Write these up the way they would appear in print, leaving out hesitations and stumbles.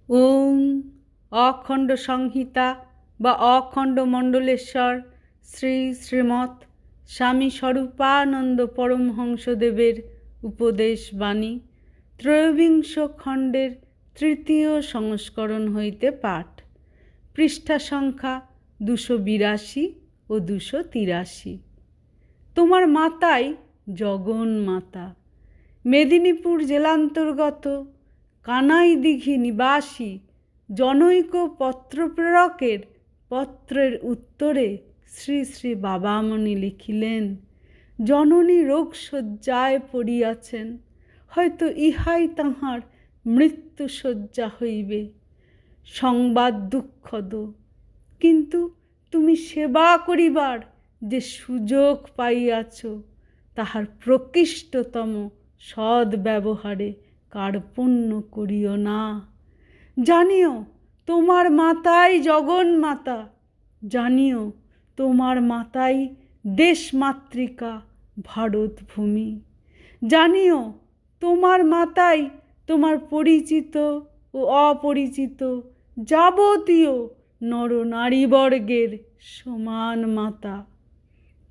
ওং অখণ্ড সংহিতা বা অখণ্ড মণ্ডলেশ্বর শ্রী শ্রীমৎ স্বামী স্বরূপানন্দ পরমহংসদেবের উপদেশ বাণী ত্রয়োবিংশ খণ্ডের তৃতীয় সংস্করণ হইতে পাঠ। পৃষ্ঠা সংখ্যা 282 ও 283। তোমার মাতাই জগন্মাতা। মেদিনীপুর জেলান্তর্গত কানাইদিঘি নিবাসী জনৈক পত্রপ্রেরকের পত্রের উত্তরে শ্রী শ্রী বাবামণি লিখিলেন, জননী রোগশয্যায় পড়িয়াছেন, হয়তো ইহাই তাঁহার মৃত্যুশয্যা হইবে। সংবাদ দুঃখদ, কিন্তু তুমি সেবা করিবার যে সুযোগ পাইয়াছ, তাহার প্রকৃষ্টতম সদ্ব্যবহারে কার্পণ্য করিও না। জানিও তোমার মাতাই জগন্মাতা, জানিও তোমার মাতাই দেশমাতৃকা ভারতভূমি, জানিও তোমার মাতাই তোমার পরিচিত ও অপরিচিত যাবতীয় নরনারীবর্গের সমান মাতা।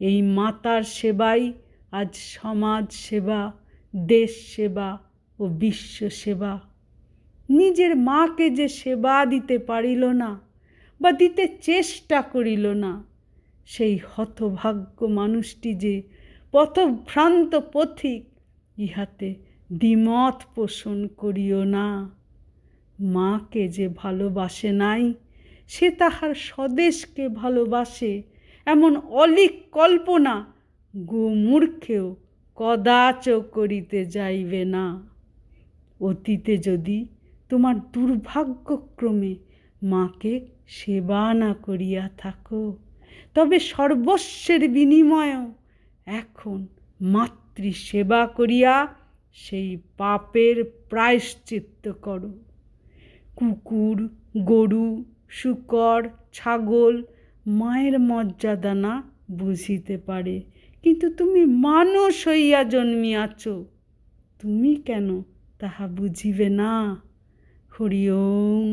এই মাতার সেবাই আজ সমাজ সেবা, দেশ সেবা ও বিশ্ব সেবা। নিজের মাকে যে সেবা দিতে পারিল না বা দিতে চেষ্টা করিল না, সেই হতভাগ্য মানুষটি যে পথভ্রান্ত পথিক, ইহাতে দ্বিমত পোষণ করিও না। মাকে যে ভালোবাসে নাই, সে তাহার স্বদেশকে ভালোবাসে এমন অলীক কল্পনা গোমূর্খেও কদাচ করিতে যাইবে না। অতীতে যদি তোমার দুর্ভাগ্যক্রমে মাকে সেবা না করিয়া থাকো, তবে সর্বস্বের বিনিময়েও এখন মাতৃসেবা করিয়া সেই পাপের প্রায়শ্চিত্ত করো। কুকুর, গরু, শূকর, ছাগল মায়ের মর্যাদা না বুঝিতে পারে, কিন্তু তুমি মানুষ হইয়া জন্মিয়াছ, তুমি কেন তাহা বুঝিবে না? হরি ওম।